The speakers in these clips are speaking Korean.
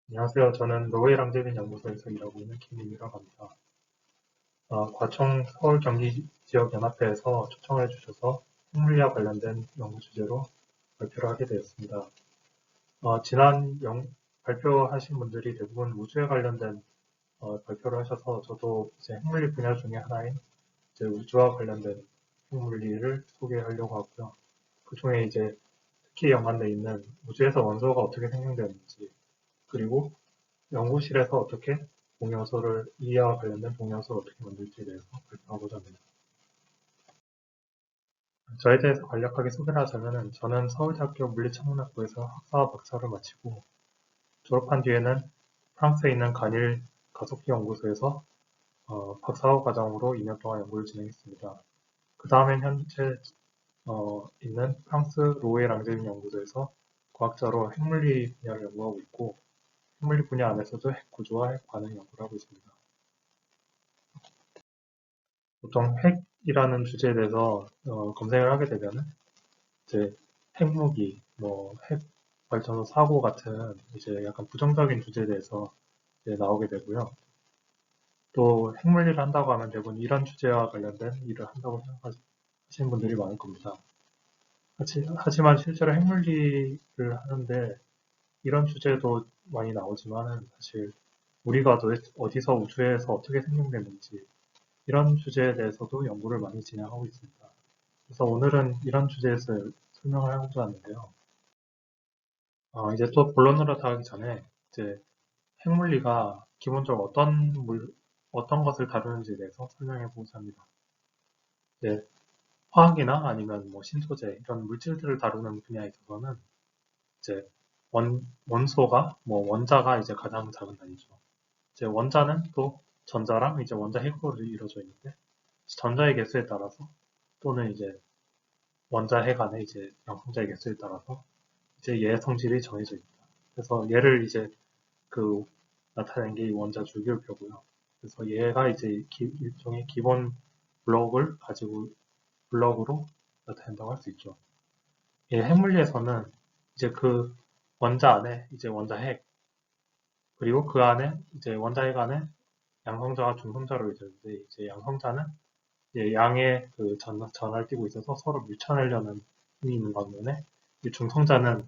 안녕하세요. 저는 노회랑제빈 연구소에서 일하고 있는 김민이라고 합니다. 과청 서울 경기 지역연합회에서 초청을 주셔서 핵물리와 관련된 연구 주제로 발표를 하게 되었습니다. 지난 발표하신 분들이 대부분 우주에 관련된 발표를 하셔서 저도 이제 핵물리 분야 중에 하나인 이제 우주와 관련된 핵물리를 소개하려고 하고요. 그 중에 이제 특히 연관되어 있는 우주에서 원소가 어떻게 생성되는지, 그리고 연구실에서 어떻게 동요소를 이해와 관련된 동요소를 어떻게 만들지에 대해서 발표하고자 합니다. 저에 대해서 간략하게 소개를 하자면 저는 서울대학교 물리천문학부에서 학사와 박사를 마치고 졸업한 뒤에는 프랑스에 있는 간일 가속기 연구소에서 박사학위 과정으로 2년 동안 연구를 진행했습니다. 그 다음엔 현재 있는 프랑스 로에 랑제빈 연구소에서 과학자로 핵물리 분야를 연구하고 있고, 핵물리 분야 안에서도 핵 구조와 핵 반응 연구를 하고 있습니다. 보통 핵이라는 주제에 대해서 검색을 하게 되면은 이제 핵무기, 핵 발전소 사고 같은 이제 약간 부정적인 주제에 대해서 이제 나오게 되고요. 또 핵물리를 한다고 하면 대부분 이런 주제와 관련된 일을 한다고 생각하시는 분들이 많을 겁니다. 하지만 실제로 핵물리를 하는데 이런 주제도 많이 나오지만은 사실 우리가 어디서 우주에서 어떻게 생성됐는지 이런 주제에 대해서도 연구를 많이 진행하고 있습니다. 그래서 오늘은 이런 주제에서 설명을 하고자 하는데요. 이제 또 본론으로 들어가기 전에 이제 핵물리가 기본적으로 어떤 것을 다루는지에 대해서 설명해 보고자 합니다. 이제 화학이나 아니면 신소재 이런 물질들을 다루는 분야에 있어서는 이제 원소가 원자가 이제 가장 작은 단위죠. 이제 원자는 또 전자랑 이제 원자 핵으로 이루어져 있는데 전자의 개수에 따라서 또는 이제 원자 핵 안에 이제 양성자의 개수에 따라서 이제 얘의 성질이 정해져 있다. 그래서 얘를 이제 그 나타낸 게 이 원자 주기율표고요. 그래서 얘가 이제 일종의 기본 블럭으로 나타낸다고 할 수 있죠. 이 핵물리에서는 이제 그 원자 안에 이제 원자 핵, 그리고 그 안에 이제 원자 핵 안에 양성자와 중성자로 있는데 이제 양성자는 이제 양의 그 전하를 띠고 있어서 서로 밀쳐내려는 힘이 있는 반면에 이 중성자는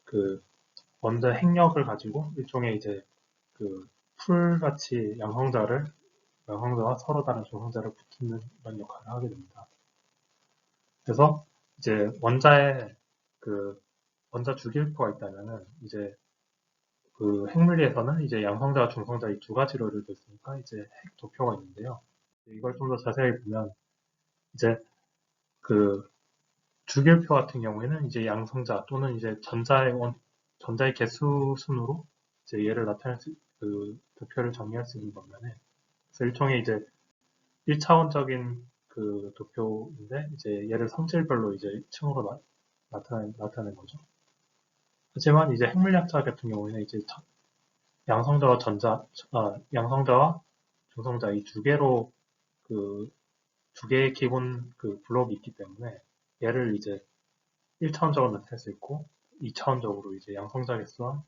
그 원자 핵력을 가지고 일종의 이제 그 풀같이 양성자와 서로 다른 중성자를 붙이는 이런 역할을 하게 됩니다. 그래서 이제 원자에 그 원자 주기율표가 있다면은 이제 그 핵물리에서는 이제 양성자와 중성자 이 두 가지로 이루어져 있으니까 이제 핵 도표가 있는데요. 이걸 좀 더 자세히 보면 이제 그 주기율표 같은 경우에는 이제 양성자 또는 이제 전자의 개수 순으로 이제 얘를 그 도표를 정의할 수 있는 반면에, 그래서 일종의 이제 1차원적인 그 도표인데 이제 얘를 성질별로 이제 층으로 나타낸 거죠. 하지만 이제 핵물리학자 같은 경우에는 이제 양성자와 양성자와 중성자 이 두 개로 그 두 개의 기본 그 블록이 있기 때문에 얘를 이제 1차원적으로 나타낼 수 있고 2차원적으로 이제 양성자 개수와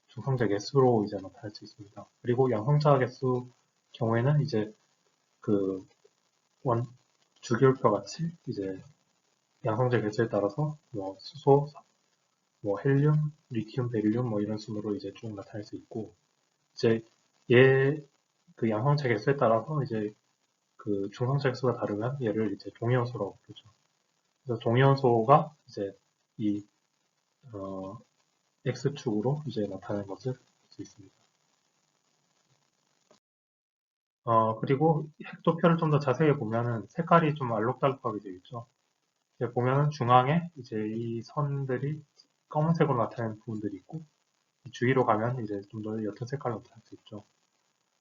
중성자 개수로 이제 나타낼 수 있습니다. 그리고 양성자 개수 경우에는 이제 그 주기율표 같이 이제 양성자 개수에 따라서 수소, 헬륨, 리튬, 베릴륨 이런 순으로 이제 쭉 나타낼 수 있고, 이제 얘 그 양성자 개수에 따라서 이제 그 중성자 개수가 다르면 얘를 이제 동위원소라고 부르죠. 그래서 동위원소가 이제 이 X축으로 이제 나타낸 것을 볼 수 있습니다. 그리고 핵도표를 좀 더 자세히 보면은 색깔이 좀 알록달록하게 되어 있죠. 이제 보면은 중앙에 이제 이 선들이 검은색으로 나타내는 부분들이 있고, 주위로 가면 이제 좀 더 옅은 색깔로 나타날 수 있죠.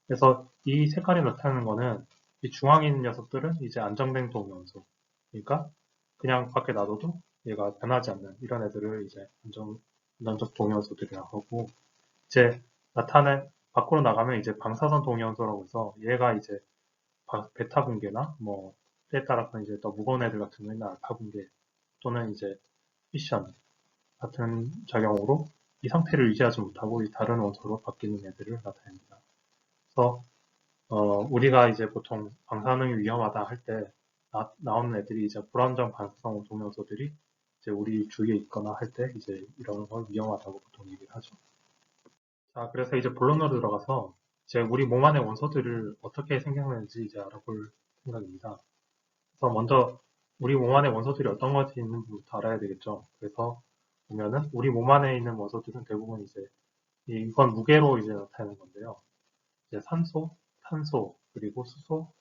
그래서 이 색깔이 나타나는 거는 이 중앙에 있는 녀석들은 이제 안정된 동위원소. 그러니까 그냥 밖에 놔둬도 얘가 변하지 않는 이런 애들을 이제 안정적 동위원소들이라고 하고, 이제 밖으로 나가면 이제 방사선 동위원소라고 해서 얘가 이제 베타 붕괴나 때에 따라서 이제 더 무거운 애들 같은 경우에는 알파 붕괴 또는 이제 피션 같은 작용으로 이 상태를 유지하지 못하고 이 다른 원소로 바뀌는 애들을 나타냅니다. 그래서 우리가 이제 보통 방사능이 위험하다 할 때 나오는 애들이 이제 불완전 반사성 동요소들이 이제 우리 주위에 있거나 할 때 이제 이런 걸 위험하다고 보통 얘기를 하죠. 자, 그래서 이제 본론으로 들어가서 이제 우리 몸 안의 원소들을 어떻게 생겨나는지 이제 알아볼 생각입니다. 그래서 먼저 우리 몸 안에 원소들이 어떤 것이 있는지부터 알아야 되겠죠. 그래서 보면은 우리 몸 안에 있는 원소들은 대부분 이제 이건 무게로 이제 나타내는 건데요. 이제 산소, 탄소, 그리고 수소,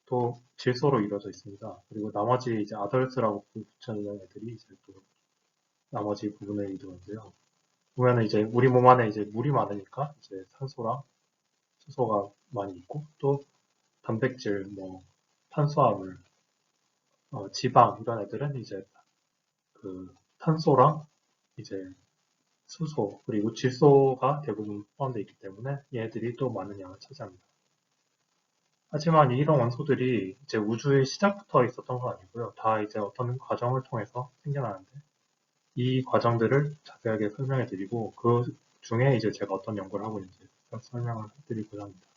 또 질소로 이루어져 있습니다. 그리고 나머지 이제 아덜스라고 붙여있는 애들이 이제 또 나머지 부분에 이루어지는데요. 보면은 이제 우리 몸 안에 이제 물이 많으니까 이제 산소랑 수소가 많이 있고 또 단백질, 뭐 탄수화물, 지방 이런 애들은 이제 그 탄소랑 이제 수소 그리고 질소가 대부분 포함되어 있기 때문에 얘네들이 또 많은 양을 차지합니다. 하지만 이런 원소들이 이제 우주의 시작부터 있었던 건 아니고요. 다 이제 어떤 과정을 통해서 생겨나는데 이 과정들을 자세하게 설명해 드리고 그 중에 이제 제가 어떤 연구를 하고 있는지 설명을 해드리고자 합니다.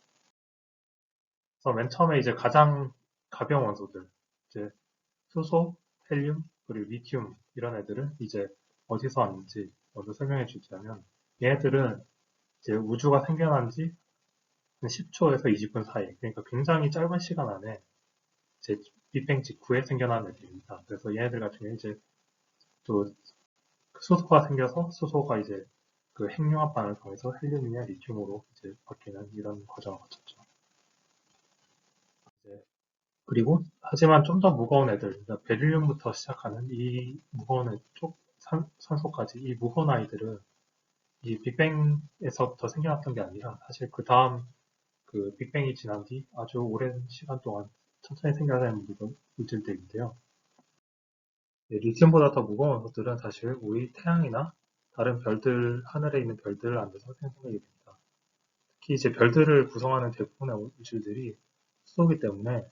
그래서 맨 처음에 이제 가장 가벼운 원소들, 이제 수소, 헬륨, 그리고 리튬 이런 애들은 이제 어디서 왔는지 먼저 설명해 주자면 얘네들은 이제 우주가 생겨난 지 10초에서 20분 사이, 그러니까 굉장히 짧은 시간 안에 이제 빅뱅 직후에 생겨난 애들입니다. 그래서 얘네들 같은 경우에 이제 또 수소가 생겨서 수소가 이제 그 핵융합반을 통해서 헬륨이나 리튬으로 이제 바뀌는 이런 과정을 거쳤죠. 이제 그리고 하지만 좀 더 무거운 애들, 그러니까 베릴륨부터 시작하는 이 무거운 쪽 산소까지 이 무거운 아이들은 이 빅뱅에서부터 생겨났던 게 아니라 사실 그 다음 그 빅뱅이 지난 뒤 아주 오랜 시간 동안 천천히 생겨나는 물질들인데요. 리튬보다 더 무거운 것들은 사실 우리 태양이나 다른 별들, 하늘에 있는 별들 안에서 생성되게 됩니다. 특히 이제 별들을 구성하는 대부분의 물질들이 수소이기 때문에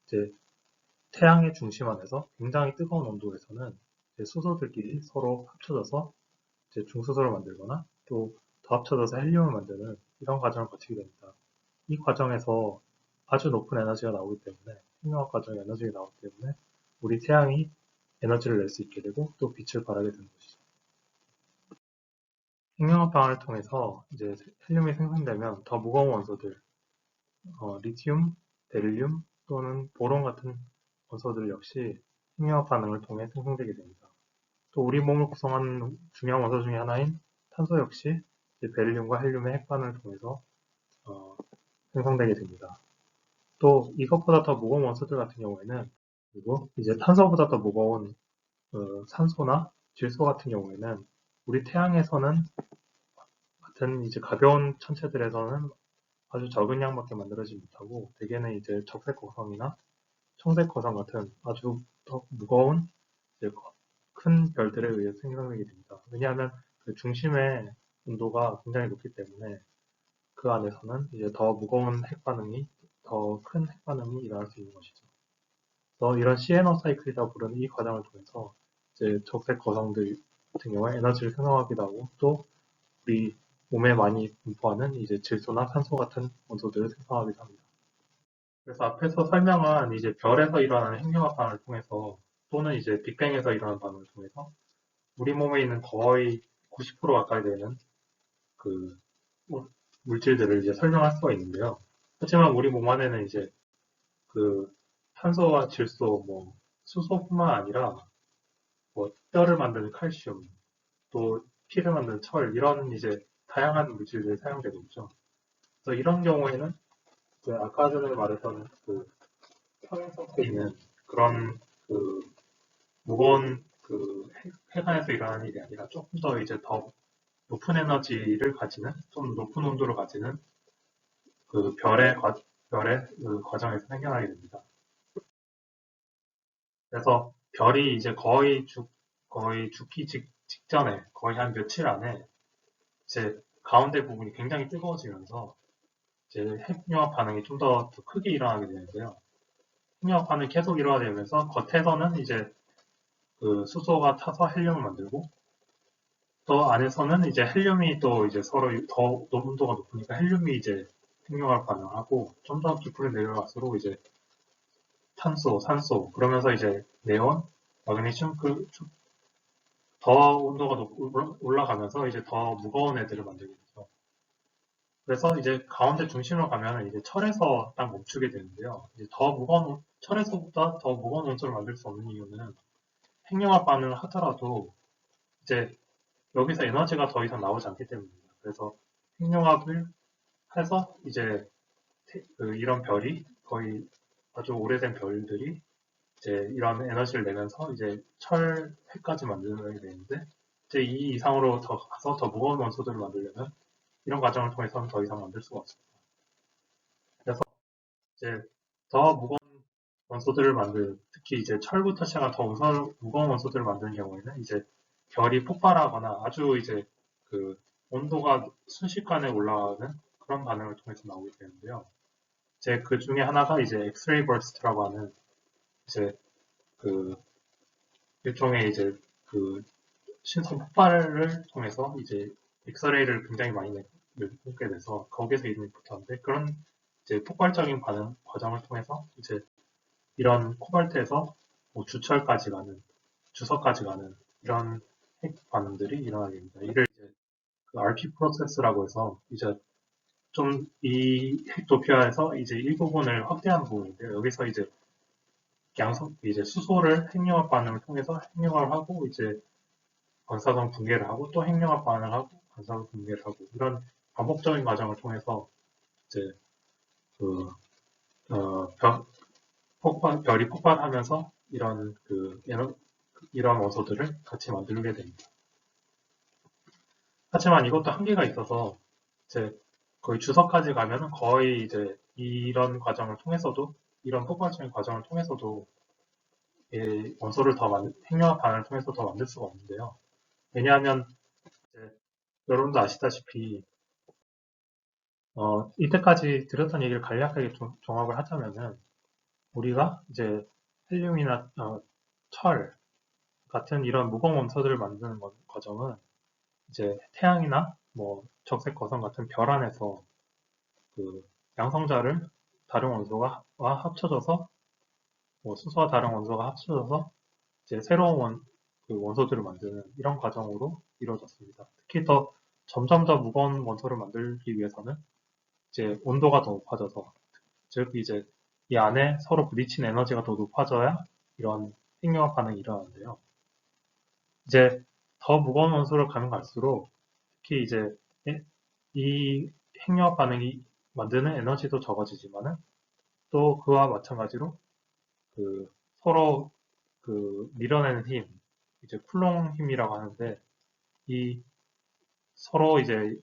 이제 태양의 중심 안에서 굉장히 뜨거운 온도에서는 수소들끼리 서로 합쳐져서 이제 중수소를 만들거나 또 더 합쳐져서 헬륨을 만드는 이런 과정을 거치게 됩니다. 이 과정에서 아주 높은 에너지가 나오기 때문에 핵융합 과정에 에너지가 나오기 때문에 우리 태양이 에너지를 낼 수 있게 되고 또 빛을 발하게 되는 것이죠. 핵융합 방을 통해서 이제 헬륨이 생성되면 더 무거운 원소들, 리튬, 베릴륨 또는 보론 같은 원소들 역시 핵융합 반응을 통해 생성되게 됩니다. 또 우리 몸을 구성하는 중요한 원소 중에 하나인 탄소 역시 베릴륨과 헬륨의 핵반응을 통해서 생성되게 됩니다. 또 이것보다 더 무거운 원소들 같은 경우에는 그리고 이제 탄소보다 더 무거운 산소나 질소 같은 경우에는 우리 태양에서는 같은 이제 가벼운 천체들에서는 아주 적은 양밖에 만들어지지 못하고 대개는 이제 적색거성이나 청색거성 같은 아주 더 무거운 이제 큰 별들에 의해 생성되게 됩니다. 왜냐하면 그 중심의 온도가 굉장히 높기 때문에 그 안에서는 이제 더 무거운 핵반응이 더 큰 핵반응이 일어날 수 있는 것이죠. 그래서 이런 시에너 사이클이라고 부르는 이 과정을 통해서 이제 적색 거성들 같은 경우에 에너지를 생성하기도 하고 또 우리 몸에 많이 분포하는 이제 질소나 산소 같은 원소들을 생성하기도 합니다. 그래서 앞에서 설명한 이제 별에서 일어나는 핵융합 반응을 통해서 또는 이제 빅뱅에서 일어나는 반응을 통해서 우리 몸에 있는 거의 90% 가까이 되는 그 물질들을 이제 설명할 수가 있는데요. 하지만 우리 몸 안에는 이제 그 탄소와 질소, 뭐 수소뿐만 아니라 뭐 뼈를 만드는 칼슘, 또 피를 만드는 철 이런 이제 다양한 물질들이 사용되고 있죠. 그래서 이런 경우에는 아까 전에 말했던 그 평행성에 있는 그런 그 무거운 그 해관에서 일어나는 일이 아니라 조금 더 이제 더 높은 에너지를 가지는 좀 높은 온도를 가지는 그 별의 그 과정에서 생겨나게 됩니다. 그래서 별이 이제 거의 죽기 직전에 거의 한 며칠 안에 이제 가운데 부분이 굉장히 뜨거워지면서 이제 핵융합 반응이 좀 더 크게 일어나게 되는데요. 핵융합 반응이 계속 일어나면서 겉에서는 이제 그 수소가 타서 헬륨을 만들고 또 안에서는 이제 헬륨이 또 이제 서로 더 온도가 높으니까 헬륨이 이제 핵융합 반응하고 좀 더 깊이 내려갈수록 이제 탄소, 산소 그러면서 이제 네온, 마그네슘 더 온도가 올라가면서 이제 더 무거운 애들을 만들게 되죠. 그래서 이제 가운데 중심으로 가면 이제 철에서 딱 멈추게 되는데요. 이제 더 무거운 철에서보다 더 무거운 원소를 만들 수 없는 이유는 핵융합 반응을 하더라도 이제 여기서 에너지가 더 이상 나오지 않기 때문입니다. 그래서 핵융합을 해서 이제 이런 별이 거의 아주 오래된 별들이 이제 이런 에너지를 내면서 이제 핵까지 만들게 되는데 이제 이 이상으로 더 가서 더 무거운 원소들을 만들려면 이런 과정을 통해서는 더 이상 만들 수가 없습니다. 그래서 이제 더 무거운 원소들을 특히 이제 철부터 시작한 더 무거운 원소들을 만드는 경우에는 이제 별이 폭발하거나 아주 이제 그 온도가 순식간에 올라가는 그런 반응을 통해서 나오게 되는데요. 이제 그 중에 하나가 이제 엑스레이 버스트라고 하는 이제 그 일종의 이제 그 신선 폭발을 통해서 이제 엑스레이를 굉장히 많이 내게 돼서 거기에서 이름이 붙었는데 그런 이제 폭발적인 반응 과정을 통해서 이제 이런 코발트에서 뭐 주철까지 가는 주석까지 가는 이런 핵 반응들이 일어나게 됩니다. 이를 이제 그 RP 프로세스라고 해서 이제 좀 이 핵도피아에서 이제 일부분을 확대한 부분인데요. 여기서 이제 이제 수소를 핵융합 반응을 통해서 핵융합을 하고 이제 반사성 붕괴를 하고 또 핵융합 반응을 하고 반사성 붕괴를 하고 이런 반복적인 과정을 통해서 이제 그 별이 폭발하면서 이런 원소들을 같이 만들게 됩니다. 하지만 이것도 한계가 있어서 이제 거의 주석까지 가면은 거의 이제 이런 과정을 통해서도 이런 폭발적인 과정을 통해서도 원소를 핵융합 반응을 통해서 더 만들 수가 없는데요. 왜냐하면 이제 여러분도 아시다시피 이때까지 드렸던 얘기를 간략하게 종합을 하자면은 우리가 이제 헬륨이나 철 같은 이런 무거운 원소들을 만드는 과정은 이제 태양이나 뭐 적색 거성 같은 별 안에서 그 양성자를 다른 원소와 합쳐져서 뭐 수소와 다른 원소가 합쳐져서 이제 새로운 원소들을 만드는 이런 과정으로 이루어졌습니다. 특히 점점 더 무거운 원소를 만들기 위해서는 이제 온도가 더 높아져서 즉 이제 이 안에 서로 부딪힌 에너지가 더 높아져야 이런 핵융합 반응이 일어나는데요. 이제 더 무거운 원소를 가면 갈수록 특히 이제 이 핵융합 반응이 만드는 에너지도 적어지지만은 또 그와 마찬가지로 서로 밀어내는 힘, 이제 쿨롱 힘이라고 하는데 이 서로 이제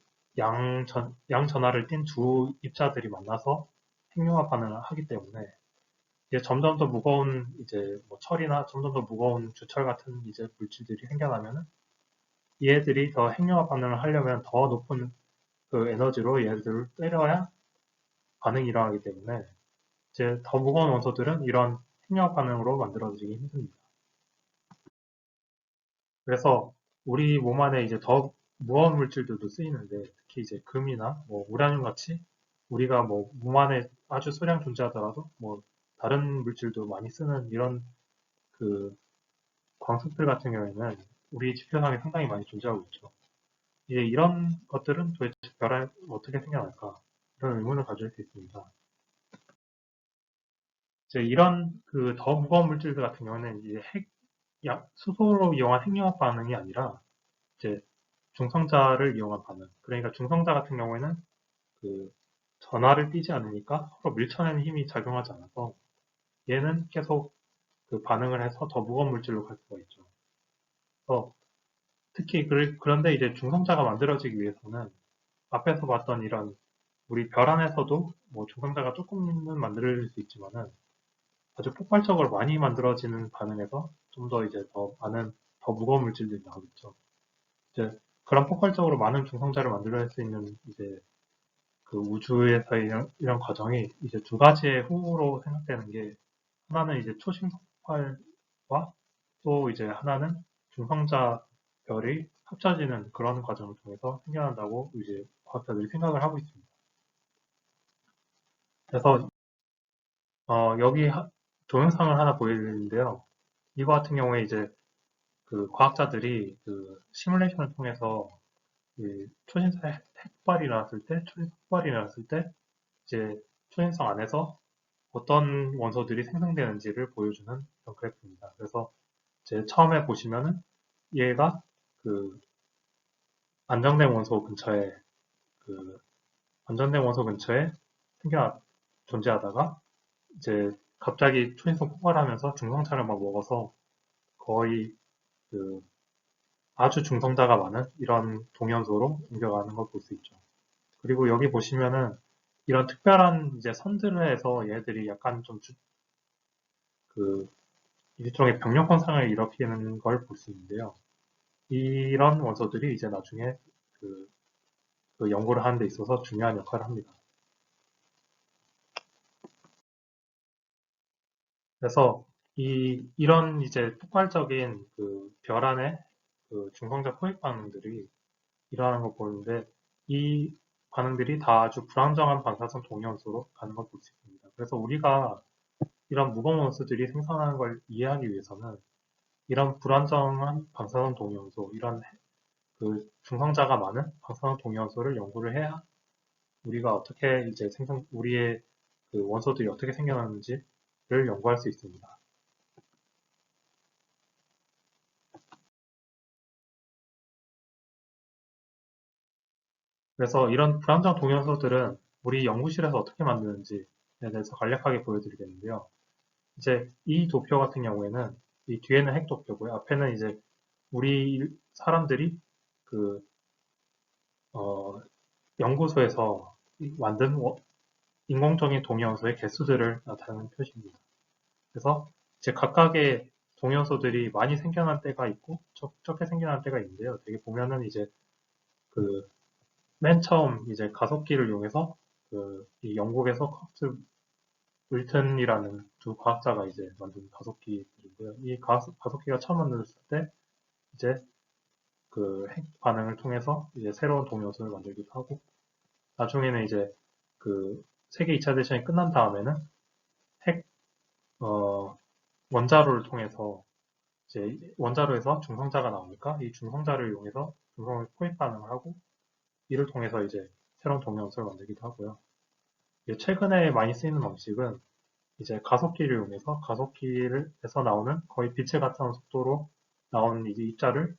양전하를 띤 두 입자들이 만나서 핵융합 반응을 하기 때문에 이제 점점 더 무거운 이제 뭐 철이나 점점 더 무거운 주철 같은 이제 물질들이 생겨나면은 얘들이 더 핵융합 반응을 하려면 더 높은 그 에너지로 얘들을 때려야 반응이 일어나기 때문에 이제 더 무거운 원소들은 이런 핵융합 반응으로 만들어지기 힘듭니다. 그래서 우리 몸 안에 이제 더 무거운 물질들도 쓰이는데 특히 이제 금이나 뭐 우라늄 같이 우리가 뭐 몸 안에 아주 소량 존재하더라도 뭐 다른 물질도 많이 쓰는 이런 그 광석들 같은 경우에는 우리 지표상에 상당히 많이 존재하고 있죠. 이제 이런 것들은 도대체 별에 어떻게 생겨날까? 이런 의문을 가질 수 있습니다. 이제 이런 더 무거운 물질들 같은 경우는 이제 수소로 이용한 핵융합 반응이 아니라 이제 중성자를 이용한 반응. 그러니까 중성자 같은 경우에는 전하를 띄지 않으니까 서로 밀쳐내는 힘이 작용하지 않아서 얘는 계속 반응을 해서 더 무거운 물질로 갈 수가 있죠. 특히 그런데 이제 중성자가 만들어지기 위해서는 앞에서 봤던 이런 우리 별 안에서도 뭐 중성자가 조금은 만들어질 수 있지만은 아주 폭발적으로 많이 만들어지는 반응에서 좀 더 이제 더 많은 더 무거운 물질들이 나오겠죠. 이제 그런 폭발적으로 많은 중성자를 만들어낼 수 있는 이제 우주에서의 이런 과정이 이제 두 가지의 후로 생각되는 게 하나는 이제 초신성 폭발과 또 이제 하나는 중성자 별이 합쳐지는 그런 과정을 통해서 생겨난다고 이제 과학자들이 생각을 하고 있습니다. 그래서 여기 동영상을 하나 보여드리는데요. 이거 같은 경우에 이제 그 과학자들이 그 시뮬레이션을 통해서 그 초신성 핵발이 일어났을 때, 초신성 폭발이 일어났을 때 이제 초신성 안에서 어떤 원소들이 생성되는지를 보여주는 그런 그래프입니다. 그래서 이제 처음에 보시면은 얘가 그 안정된 원소 근처에 그 안정된 원소 근처에 존재하다가 이제 갑자기 초인성 폭발하면서 중성자를 막 먹어서 거의 그 아주 중성자가 많은 이런 동연소로 옮겨가는 걸 볼 수 있죠. 그리고 여기 보시면은 이런 특별한 이제 선들을 해서 얘들이 약간 좀 그 일종의 병력 현상을 일으키는 걸 볼 수 있는데요. 이런 원소들이 이제 나중에 그, 그 연구를 하는 데 있어서 중요한 역할을 합니다. 그래서 이런 이제 폭발적인 그 별 안에 그 중성자 포획 반응들이 일어나는 걸 보는데 이 반응들이 다 아주 불안정한 방사선 동연소로 가는 걸 볼 수 있습니다. 그래서 우리가 이런 무거운 원소들이 생성하는 걸 이해하기 위해서는 이런 불안정한 방사선 동연소, 이런 그 중성자가 많은 방사선 동연소를 연구를 해야 우리가 어떻게 이제 우리의 그 원소들이 어떻게 생겨나는지를 연구할 수 있습니다. 그래서 이런 불안정 동연소들은 우리 연구실에서 어떻게 만드는지에 대해서 간략하게 보여드리겠는데요. 이제 이 도표 같은 경우에는 이 뒤에는 핵 도표고요. 앞에는 이제 우리 사람들이 그 연구소에서 만든 인공적인 동위원소의 개수들을 나타내는 표시입니다. 그래서 이제 각각의 동위원소들이 많이 생겨난 때가 있고 적게 생겨난 때가 있는데요. 되게 보면은 이제 그 맨 처음 이제 가속기를 이용해서 이 영국에서 커트 윌튼이라는 두 과학자가 이제 만든 가속기인데요. 이 가속기가 처음 만들었을 때 이제 그 핵 반응을 통해서 이제 새로운 동위원소를 만들기도 하고 나중에는 이제 그 세계 2차 대전이 끝난 다음에는 핵 원자로를 통해서 이제 원자로에서 중성자가 나오니까 이 중성자를 이용해서 중성을 포획 반응을 하고 이를 통해서 이제 새로운 동위원소를 만들기도 하고요. 최근에 많이 쓰이는 방식은 이제 가속기를 이용해서 가속기에서 나오는 거의 빛에 가까운 속도로 나오는 이제 입자를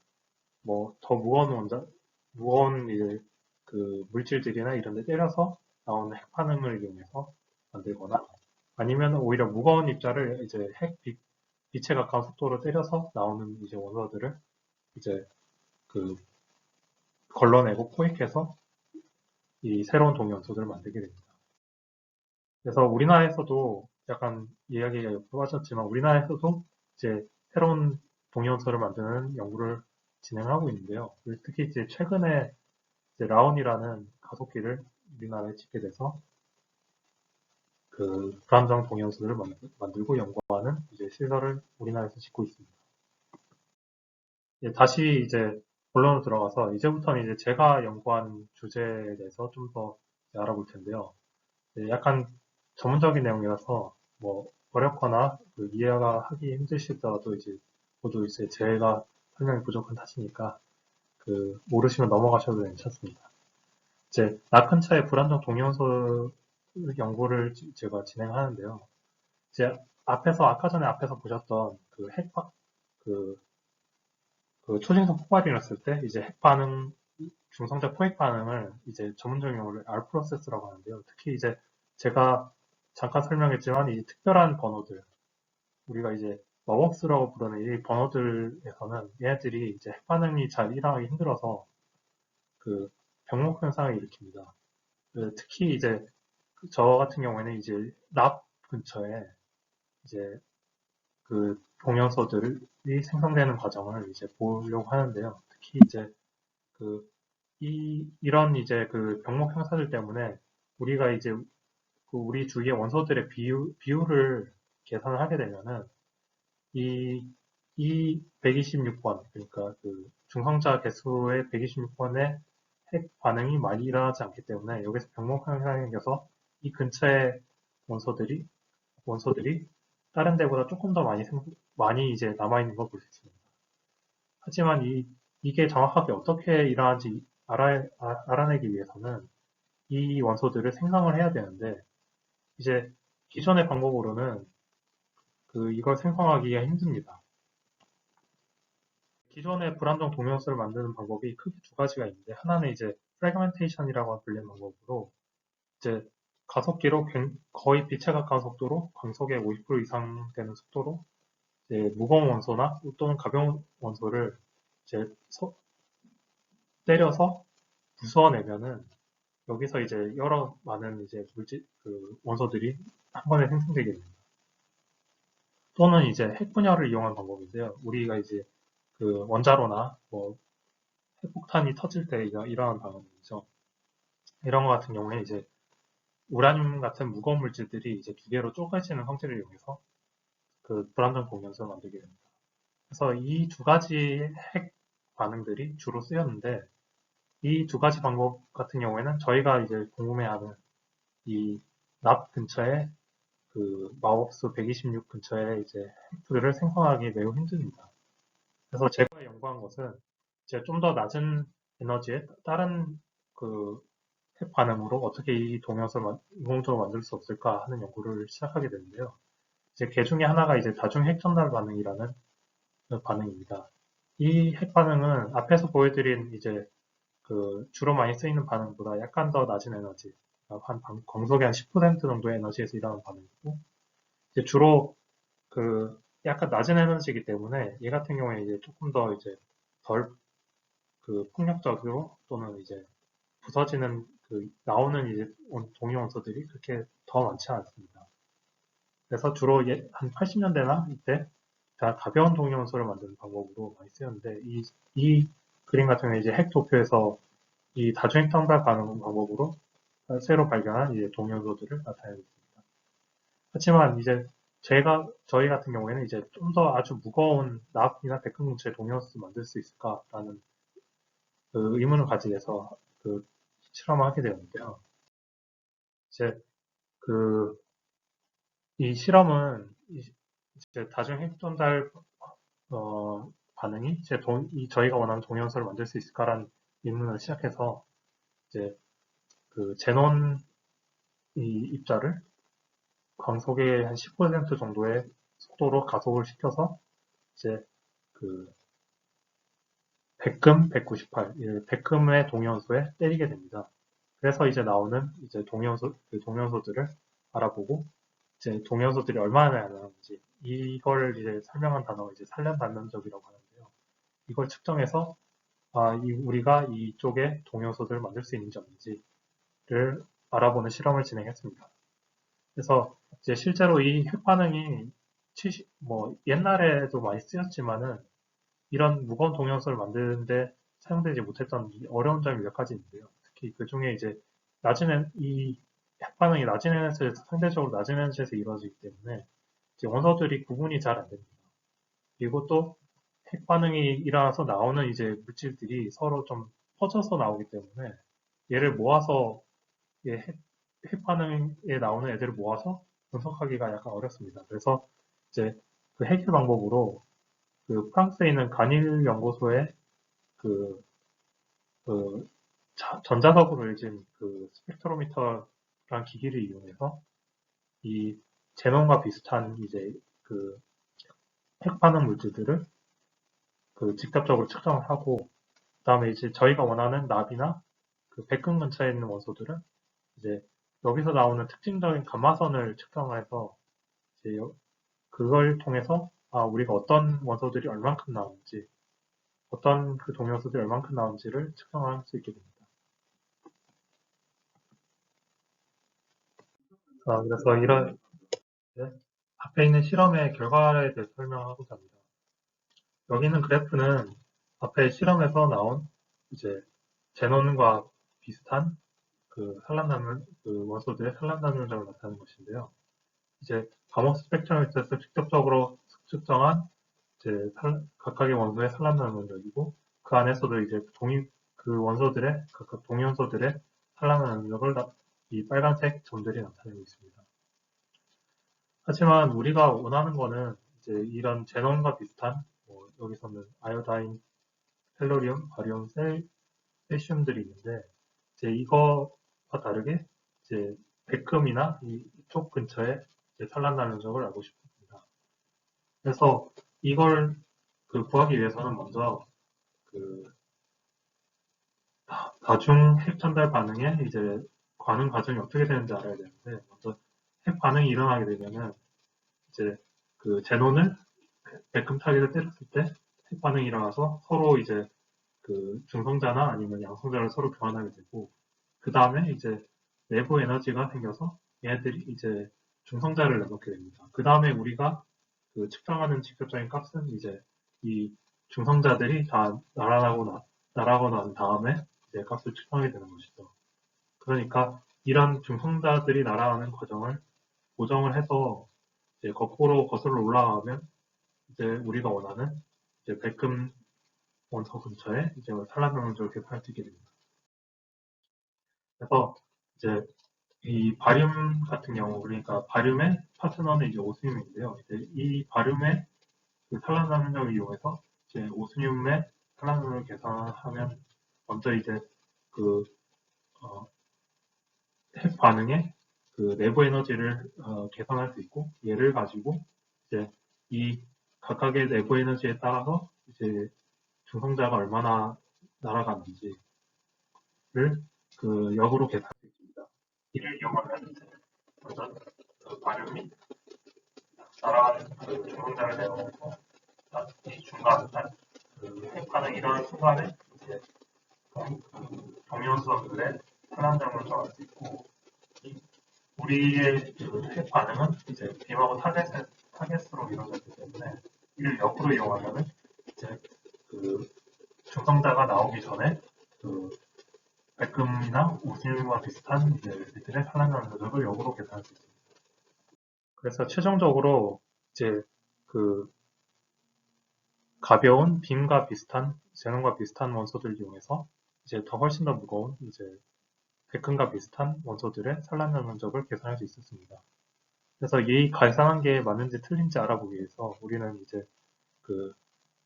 뭐 더 무거운 이제 그 물질들이나 이런 데 때려서 나오는 핵 반응을 이용해서 만들거나 아니면 오히려 무거운 입자를 이제 빛에 가까운 속도로 때려서 나오는 이제 원소들을 이제 그 걸러내고 포획해서 이 새로운 동위원소들을 만들게 됩니다. 그래서 우리나라에서도 약간 이야기가 옆으로 빠졌지만 우리나라에서도 이제 새로운 동위원소를 만드는 연구를 진행하고 있는데요. 특히 이제 최근에 이제 라온이라는 가속기를 우리나라에 짓게 돼서 그 불안정 동위원소들을 만들고 연구하는 이제 시설을 우리나라에서 짓고 있습니다. 다시 이제 본론으로 들어가서 이제부터는 이제 제가 연구한 주제에 대해서 좀 더 알아볼 텐데요. 약간 전문적인 내용이라서 뭐 어렵거나 이해가 하기 힘드시더라도 이제 모두 이제 제가 설명이 부족한 탓이니까 모르시면 넘어가셔도 괜찮습니다. 이제 낙한차의 불안정 동위원소 연구를 제가 진행하는데요. 이제 아까 전에 앞에서 보셨던 그, 초신성 폭발이 일어났을 때 이제 핵 반응 중성자 포획 반응을 이제 전문적인 용어를 R 프로세스라고 하는데요. 특히 이제 제가 잠깐 설명했지만 이 특별한 번호들, 우리가 이제 머벅스라고 부르는 이 번호들에서는 얘네들이 이제 핵 반응이 잘 일어나기 힘들어서 그 병목 현상을 일으킵니다. 특히 이제 저 같은 경우에는 이제 랍 근처에 이제 그 동연소들이 생성되는 과정을 이제 보려고 하는데요. 특히 이제 그 이런 이제 그 병목 형사들 때문에 우리가 이제 우리 주위의 원소들의 비율을 계산을 하게 되면은 이 126번, 그러니까 그 중성자 개수의 126번의 핵 반응이 많이 일어나지 않기 때문에 여기서 병목 현상이 생겨서 이 근처의 원소들이 다른 데보다 조금 더 많이 이제 남아있는 걸 볼 수 있습니다. 하지만 이게 정확하게 어떻게 일어나는지 알아내기 위해서는 이 원소들을 생성을 해야 되는데 이제 기존의 방법으로는 이걸 생성하기가 힘듭니다. 기존의 불안정 동위원소를 만드는 방법이 크게 두 가지가 있는데 하나는 이제 프래그멘테이션이라고 불리는 방법으로 이제 가속기로 거의 빛에 가까운 속도로 광속의 50% 이상 되는 속도로 이제 무거운 원소나 또는 가벼운 원소를 이제 때려서 부숴내면은 여기서 이제 여러 많은 이제 원소들이 한 번에 생성되게 됩니다. 또는 이제 핵 분열을 이용한 방법인데요. 우리가 이제 원자로나 뭐 핵폭탄이 터질 때 일어나는 방법이죠. 이런 것 같은 경우에 이제 우라늄 같은 무거운 물질들이 이제 두 개로 쪼개지는 형태를 이용해서 불안정 동위원소를 만들게 됩니다. 그래서 이 두 가지 핵 반응들이 주로 쓰였는데 이 두 가지 방법 같은 경우에는 저희가 이제 궁금해하는 이 납 근처에 마법수 126 근처에 이제 핵들을 생성하기 매우 힘듭니다. 그래서 제가 연구한 것은 이제 좀 더 낮은 에너지의 다른 핵 반응으로 어떻게 이 동위원소를 인공적으로 만들 수 없을까 하는 연구를 시작하게 되는데요. 이제 그 중에 하나가 이제 다중 핵 전달 반응이라는 반응입니다. 이 핵 반응은 앞에서 보여드린 이제 주로 많이 쓰이는 반응보다 약간 더 낮은 에너지, 광속의 한 10% 정도의 에너지에서 일어나는 반응이고, 이제 주로 약간 낮은 에너지이기 때문에 얘 같은 경우에 이제 조금 더 이제 덜 폭력적으로 또는 이제 부서지는 나오는 이제 동위 원소들이 그렇게 더 많지 않습니다. 그래서 주로 한 80년대나 이때 가벼운 동위 원소를 만드는 방법으로 많이 쓰였는데 이 그림 같은 경우에 이제 핵 도표에서 이 다중핵 전달 반응 방법으로 새로 발견한 이제 동위 원소들을 나타내고 있습니다. 하지만 이제 저희 같은 경우에는 이제 좀 더 아주 무거운 납이나 백금 근처의 동위 원소를 만들 수 있을까라는 의문을 가지게 해서 실험을 하게 되었는데요. 이제 이 실험은 이제 다중 핵 전달 반응이 이제 저희가 원하는 동위원소를 만들 수 있을까라는 의문을 시작해서 이제 제논 입자를 광속의 한 10% 정도의 속도로 가속을 시켜서 이제 백금 198, 백금의 동위원소에 때리게 됩니다. 그래서 이제 나오는 이제 동위원소들을 알아보고 이제 동위원소들이 얼마나 나오는지 이걸 이제 설명한 단어가 이제 산란반응적이라고 하는데요. 이걸 측정해서 우리가 이쪽에 동위원소들을 만들 수 있는지 없는지를 알아보는 실험을 진행했습니다. 그래서 이제 실제로 이 핵반응이 옛날에도 많이 쓰였지만은 이런 무거운 동위원소를 만드는데 사용되지 못했던 어려운 점이 몇 가지 있는데요. 특히 그 중에 이제 이 핵반응이 낮은 에너지에서 상대적으로 낮은 에너지에서 이루어지기 때문에 이제 원소들이 구분이 잘 안 됩니다. 그리고 또 핵반응이 일어나서 나오는 이제 물질들이 서로 좀 퍼져서 나오기 때문에 얘를 모아서 핵반응에 나오는 애들을 모아서 분석하기가 약간 어렵습니다. 그래서 이제 해결 방법으로 프랑스에 있는 간일 연구소의 전자석으로 읽은 스펙트로미터라는 기기를 이용해서 이 제논과 비슷한 이제 핵반응 물질들을 직접적으로 측정을 하고 그다음에 이제 저희가 원하는 납이나 백금 근처에 있는 원소들은 이제 여기서 나오는 특징적인 감마선을 측정해서 이제 그걸 통해서 우리가 어떤 원소들이 얼만큼 나오는지 어떤 동위원소들이 얼만큼 나오는지를 측정할 수 있게 됩니다. 그래서 이런 앞에 있는 실험의 결과에 대해 설명하고자 합니다. 여기 있는 그래프는 앞에 실험에서 나온 이제 제논과 비슷한 원소들의 산란단면적을 나타내는 것인데요. 이제 과목 스펙트럼에서 직접적으로 측정한 이제 각각의 원소의 산란단면적이고 그 안에서도 이제 그 원소들의 각각 동위원소들의 산란하는 능력을 이 빨간색 점들이 나타내고 있습니다. 하지만 우리가 원하는 거는 이제 이런 제논과 비슷한 여기서는 아이오다인, 텔로리움, 바리움, 세슘들이 있는데 이제 이거와 다르게 이제 백금이나 이쪽 근처에 산란나는 적을 알고 싶습니다. 그래서 이걸 구하기 위해서는 먼저 그 다중 핵 전달 반응에 이제 반응 과정이 어떻게 되는지 알아야 되는데 먼저 핵 반응이 일어나게 되면은 이제 그 제논을 백금 타깃을 때렸을 때 핵 반응이 일어나서 서로 이제 그 중성자나 아니면 양성자를 서로 교환하게 되고 그 다음에 이제 내부 에너지가 생겨서 얘네들이 이제 중성자를 내놓게 됩니다. 그 다음에 우리가 그 측정하는 직접적인 값은 이제 이 중성자들이 다 날아가고 난 다음에 이제 값을 측정하게 되는 것이죠. 그러니까 이런 중성자들이 날아가는 과정을 고정을 해서 이제 거꾸로 거슬러 올라가면 이제 우리가 원하는 이제 백금 원소 근처에 이제 산란능lượng 계산할 수 있게 됩니다. 그래서 이제 이 바륨 같은 경우 그러니까 바륨의 파트너는 이제 오스듐인데요. 이제 이 바륨의 그 산란능력을 이용해서 이제 오스듐의 산란능력을 계산하면 먼저 이제 그 핵 반응의 그 내부 에너지를 계산할 수 있고 얘를 가지고 이제 이 각각의 내부 에너지에 따라서 이제 중성자가 얼마나 날아가는지를 그 역으로 계산할 수 있습니다. 이를 이용하면 이제 먼저 그 발음이 날아가는 그 중성자를 내놓고 이 중간 그핵 반응이 일어나는 순간에 이제 동위원수들의 산란점을 정할 수 있고 우리의 그핵 반응은 이제 빔하고 타겟으로 이루어졌기 때문에 이를 역으로 이용하면은 이제 그 중성자가 나오기 전에 그 백금이나 오스듐과 비슷한 이들의 산란점 누적을 역으로 계산할 수 있습니다. 그래서 최종적으로 이제 그 가벼운 빔과 비슷한 제논과 비슷한 원소들을 이용해서 이제 더 훨씬 더 무거운 이제 백금과 비슷한 원소들의 산란점 면적을 계산할 수 있었습니다. 그래서 이 계산한 게 맞는지 틀린지 알아보기 위해서 우리는 이제 그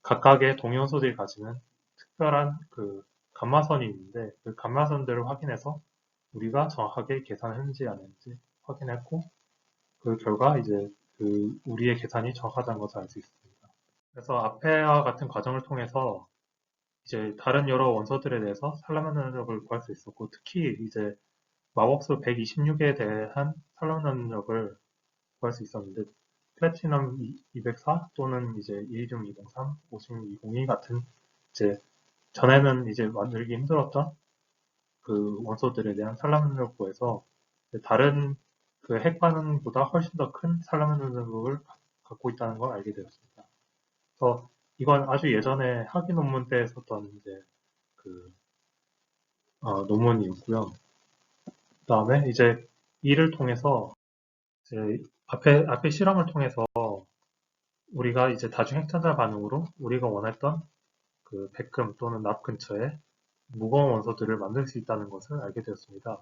각각의 동위원소들이 가지는 특별한 그 감마선이 있는데 그 감마선들을 확인해서 우리가 정확하게 계산했는지 안 했는지 확인했고 그 결과 이제 그 우리의 계산이 정확하다는 것을 알 수 있습니다. 그래서 앞에와 같은 과정을 통해서 이제 다른 여러 원소들에 대해서 산란능력을 구할 수 있었고 특히 이제 마법수 126에 대한 산란능력을 구할 수 있었는데 플래티넘 204 또는 이제 이리듐 203, 오듐 202 같은 이제 전에는 이제 만들기 힘들었던 그 원소들에 대한 산란능력을 구해서 다른 그 핵 반응보다 훨씬 더 큰 산란능력을 갖고 있다는 걸 알게 되었습니다. 그래서 이건 아주 예전에 학위 논문 때 썼던 이제 그 논문이었고요. 그 다음에 이제 이를 통해서 이제 앞에 실험을 통해서 우리가 이제 다중 핵전달 반응으로 우리가 원했던 그 백금 또는 납 근처에 무거운 원소들을 만들 수 있다는 것을 알게 되었습니다.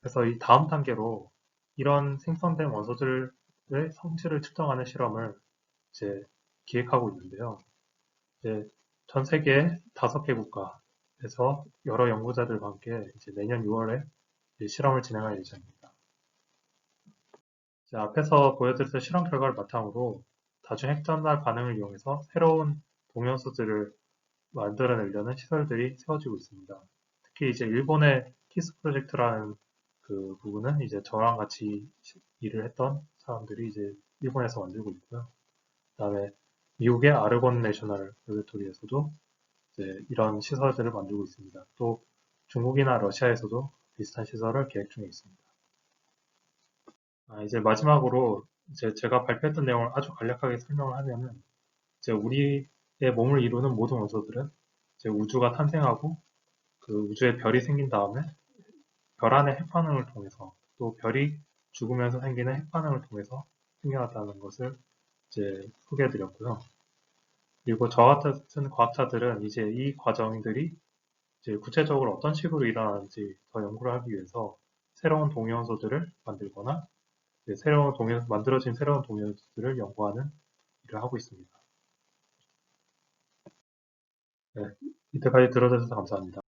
그래서 이 다음 단계로 이런 생성된 원소들의 성질을 측정하는 실험을 이제 기획하고 있는데요. 이제 전 세계 5개 국가에서 여러 연구자들과 함께 이제 내년 6월에 실험을 진행할 예정입니다. 이제 앞에서 보여드렸던 실험 결과를 바탕으로 다중 핵전달 반응을 이용해서 새로운 동위원소들을 만들어내려는 시설들이 세워지고 있습니다. 특히 이제 일본의 키스 프로젝트라는 그 부분은 이제 저랑 같이 일을 했던 사람들이 이제 일본에서 만들고 있고요. 그 다음에 미국의 아르곤 내셔널 레보레토리에서도 이제 이런 시설들을 만들고 있습니다. 또 중국이나 러시아에서도 비슷한 시설을 계획 중에 있습니다. 이제 마지막으로 이제 제가 발표했던 내용을 아주 간략하게 설명을 하면은 이제 우리의 몸을 이루는 모든 원소들은 이제 우주가 탄생하고 그 우주에 별이 생긴 다음에 별 안의 핵반응을 통해서 또 별이 죽으면서 생기는 핵반응을 통해서 생겨났다는 것을 이제 소개해 드렸고요. 그리고 저 같은 과학자들은 이제 이 과정들이 이제 구체적으로 어떤 식으로 일어나는지 더 연구를 하기 위해서 새로운 동위원소들을 만들거나 만들어진 새로운 동위원소들을 연구하는 일을 하고 있습니다. 네, 이때까지 들어주셔서 감사합니다.